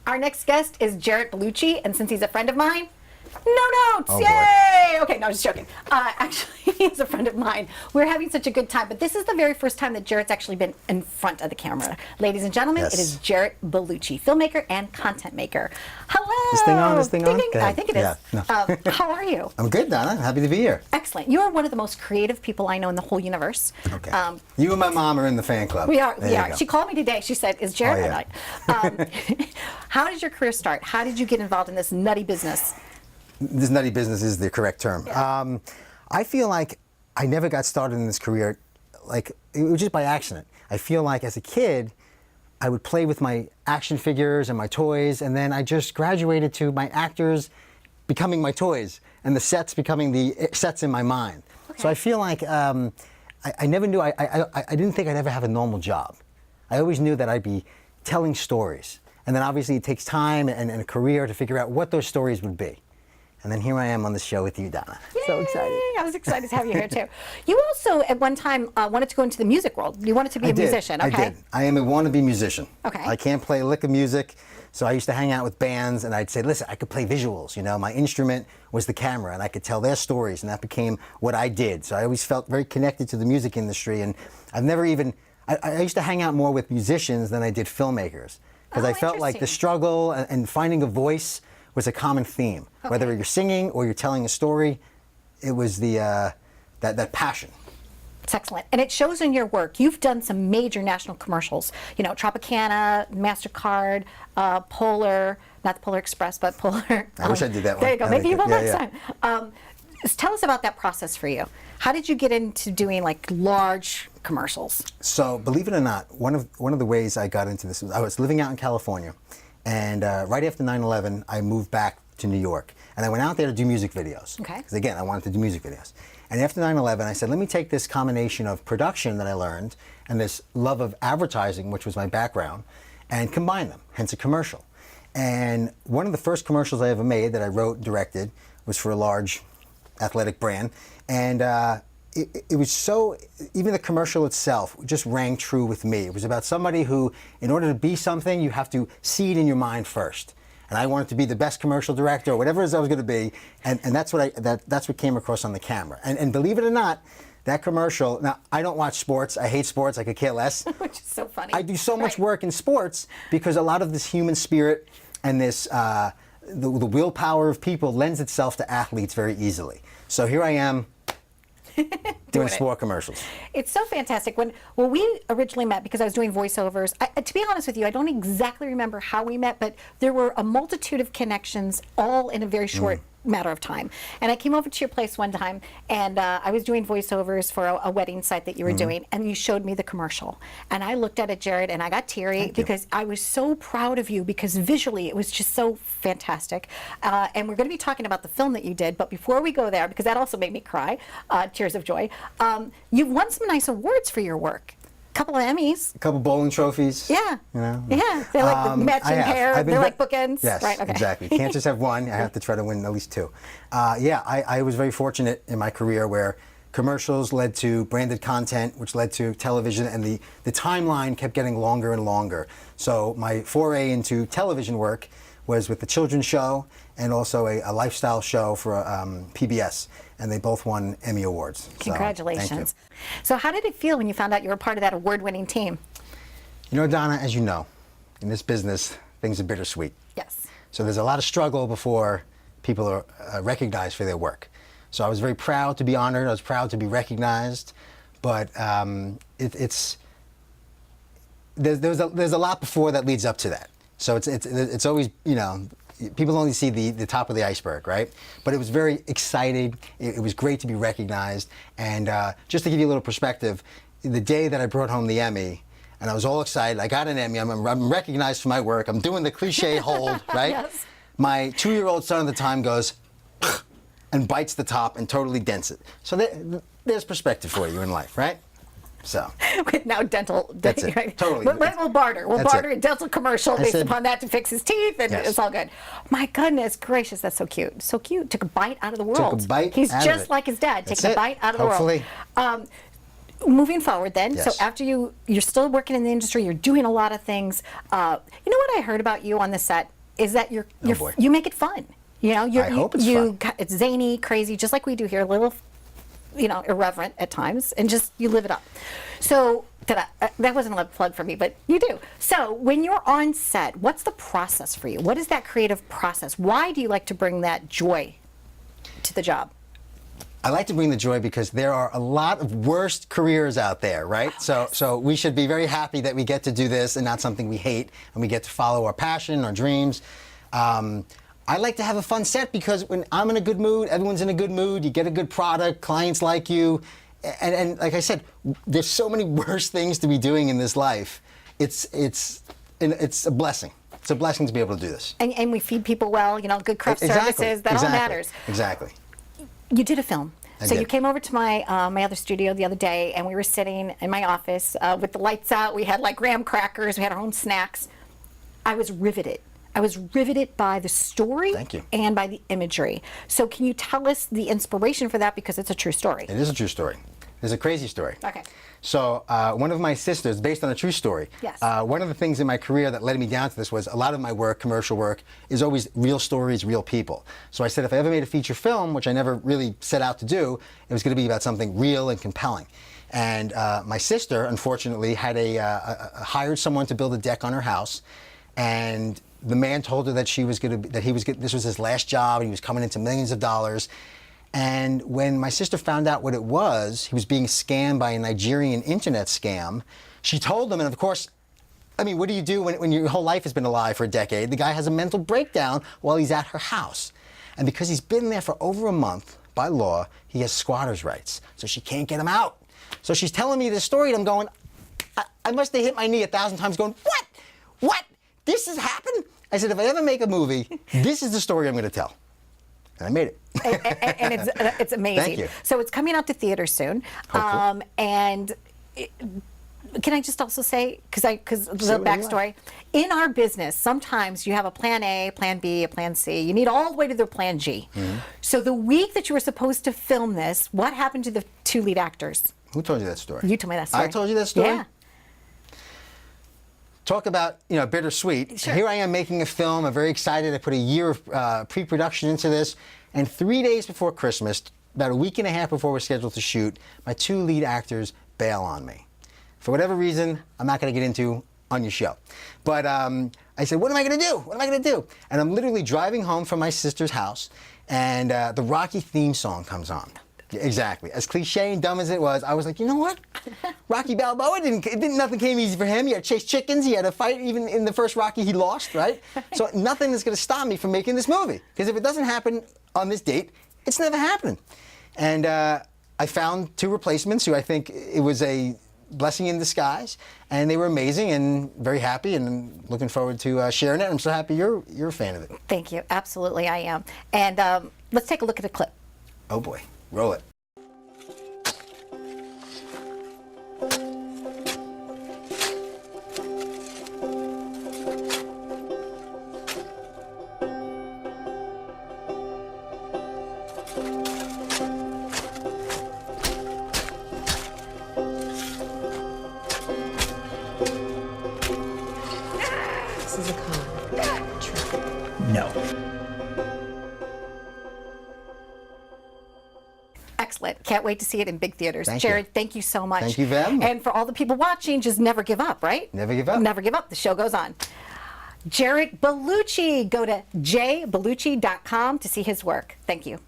Our next guest is Jarett Bellucci, and since he's a friend of mine, no notes, Oh, yay! Okay, no, just joking. Actually, he's a friend of mine. We're having such a good time, but this is the very first time that Jarett's actually been in front of the camera. Ladies and gentlemen, Yes. it is Jarett Bellucci, filmmaker and content maker. Hello! This thing on, this thing Ding, on? ding. Go I ahead. think it is. Yeah, no. How are you? I'm good, Donna. Happy to be here. Excellent. You are one of the most creative people I know in the whole universe. Okay. You and my mom are in the fan club. We are. There We you are. go. She called me today. She said, "Is Jarett?" Oh, yeah. And I, how did your career start? How did you get involved in this nutty business? This nutty business is the correct term. Yeah. I feel like I never got started in this career, like it was just by accident. I feel like as a kid, I would play with my action figures and my toys, and then I just graduated to my actors becoming my toys, and the sets becoming the sets in my mind. Okay. So I feel like I never knew, I didn't think I'd ever have a normal job. I always knew that I'd be telling stories. And then obviously it takes time and a career to figure out what those stories would be. And then here I am on the show with you, Donna. So excited. I was excited to have you here too. You also, at one time, wanted to go into the music world. You wanted to be a musician, okay? I did. I am a wannabe musician. Okay. I can't play a lick of music, so I used to hang out with bands, and I'd say, listen, I could play visuals. You know, my instrument was the camera, and I could tell their stories, and that became what I did. So I always felt very connected to the music industry, and I've never even, I used to hang out more with musicians than I did filmmakers, because Oh, I felt like the interesting. struggle and finding a voice was a common theme. Okay. Whether you're singing or you're telling a story, it was the that passion. It's excellent. And it shows in your work. You've done some major national commercials. You know, Tropicana, MasterCard, Polar, not the Polar Express, but Polar. I wish I did that one. There you go. Maybe you will Yeah, next yeah. time. Tell us about that process for you. How did you get into doing like large commercials? So, believe it or not, one of the ways I got into this was I was living out in California, and right after 9/11, I moved back to New York, and I went out there to do music videos. Okay. Because again, I wanted to do music videos. And after 9/11, I said, let me take this combination of production that I learned and this love of advertising, which was my background, and combine them. Hence a commercial. And one of the first commercials I ever made that I wrote and directed was for a large athletic brand, and it was so, even the commercial itself just rang true with me. It was about somebody who, in order to be something, you have to see it in your mind first. And I wanted to be the best commercial director, or whatever it is I was going to be, and that's what came across on the camera. And believe it or not, that commercial. Now I don't watch sports. I hate sports. I could care less. Which is so funny. I do so much Right. work in sports because a lot of this human spirit and this the willpower of people lends itself to athletes very easily. So here I am doing it. sport commercials. It's so fantastic. When we originally met, because I was doing voiceovers, to be honest with you, I don't exactly remember how we met, but there were a multitude of connections all in a very short matter of time. And I came over to your place one time, and I was doing voiceovers for a wedding site that you were doing, and you showed me the commercial. And I looked at it, Jarett, and I got teary Thank you. because I was so proud of you, because visually it was just so fantastic. And we're going to be talking about the film that you did, but before we go there, because that also made me cry, tears of joy, you've won some nice awards for your work. Couple of Emmys. A couple bowling trophies. Yeah. You know? Yeah. They're like the I matching have. pair. I've been They're ve- like bookends. Yes, Right. Okay. exactly. Can't just have one. I have to try to win at least two. I was very fortunate in my career where commercials led to branded content, which led to television, and the timeline kept getting longer and longer. So my foray into television work was with the children's show and also a lifestyle show for PBS, and they both won Emmy Awards. So, Congratulations. thank you. So how did it feel when you found out you were part of that award-winning team? You know, Donna, as you know, in this business, things are bittersweet. Yes. So there's a lot of struggle before people are recognized for their work. So I was very proud to be honored. I was proud to be recognized, but there's a lot before that leads up to that. So it's always, you know, people only see the top of the iceberg, right? But it was very exciting. It was great to be recognized. And just to give you a little perspective, the day that I brought home the Emmy, and I was all excited, I got an Emmy, I'm recognized for my work, I'm doing the cliche hold, right? Yes. My 2-year-old son at the time goes, and bites the top and totally dents it. So there's perspective for you in life, right? So. Now dental. That's it. Right? Totally. We'll barter. We'll That's barter it. a dental commercial based said- upon that to fix his teeth, and Yes. it's all good. My goodness gracious, that's so cute. So cute. Took a bite out of the world. Took a bite He's out of just it. like his dad, That's taking a it. bite out of Hopefully. the world. moving forward then, Yes. so after you're still working in the industry, you're doing a lot of things. You know what I heard about you on the set is that boy. you make it fun. You know, I hope it's fun. It's zany, crazy, just like we do here, a little, you know, irreverent at times, and just you live it up. So that wasn't a plug for me, but you do. So when you're on set, what's the process for you? What is that creative process? Why do you like to bring that joy to the job? I like to bring the joy because there are a lot of worst careers out there, right? So we should be very happy that we get to do this and not something we hate, and we get to follow our passion, our dreams. I like to have a fun set because when I'm in a good mood, everyone's in a good mood, you get a good product, clients like you. And like I said, there's so many worse things to be doing in this life. It's a blessing. It's a blessing to be able to do this. And we feed people well, you know, good craft services, that all matters. Exactly. You did a film. I So did. you came over to my my other studio the other day, and we were sitting in my office with the lights out. We had like graham crackers. We had our own snacks. I was riveted. I was riveted by the story Thank you. and by the imagery. So can you tell us the inspiration for that, because it's a true story? It is a true story. It's a crazy story. Okay. So one of my sisters, based on a true story, Yes. one of the things in my career that led me down to this was a lot of my work, commercial work, is always real stories, real people. So I said if I ever made a feature film, which I never really set out to do, it was going to be about something real and compelling. And my sister, unfortunately, had hired someone to build a deck on her house, and the man told her that this was his last job, and he was coming into millions of dollars. And when my sister found out what it was, he was being scammed by a Nigerian internet scam. She told him, and of course, I mean, what do you do when your whole life has been a lie for a decade? The guy has a mental breakdown while he's at her house. And because he's been there for over a month, by law, he has squatter's rights. So she can't get him out. So she's telling me this story, and I'm going, I must have hit my knee 1,000 times going, what? What? This has happened? I said, if I ever make a movie, this is the story I'm going to tell. And I made it. And it's amazing. Thank you. So it's coming out to theaters soon. Hopefully. Can I just also say, because the what you backstory, in our business, sometimes you have a plan A, plan B, a plan C. You need all the way to the plan G. Mm-hmm. So the week that you were supposed to film this, what happened to the two lead actors? Who told you that story? You told me that story. I told you that story? Yeah. Talk about, bittersweet. Sure. Here I am making a film. I'm very excited. I put a year of pre-production into this. And 3 days before Christmas, about a week and a half before we're scheduled to shoot, my two lead actors bail on me. For whatever reason, I'm not going to get into on your show. But I said, what am I going to do? What am I going to do? And I'm literally driving home from my sister's house, and the Rocky theme song comes on. Exactly. As cliche and dumb as it was, I was like, you know what? Rocky Balboa nothing came easy for him. He had to chase chickens. He had to fight. Even in the first Rocky, he lost, right? So nothing is going to stop me from making this movie. Because if it doesn't happen on this date, it's never happening. And I found two replacements who I think it was a blessing in disguise, and they were amazing and very happy, and looking forward to sharing it. I'm so happy you're a fan of it. Thank you. Absolutely, I am. And let's take a look at a clip. Oh boy, roll it. This is a con. Trick. No. Excellent. Can't wait to see it in big theaters. Thank you. Jarett, thank you so much. Thank you, Vem. And for all the people watching, just never give up, right? Never give up. Never give up. The show goes on. Jarett Bellucci. Go to jbellucci.com to see his work. Thank you.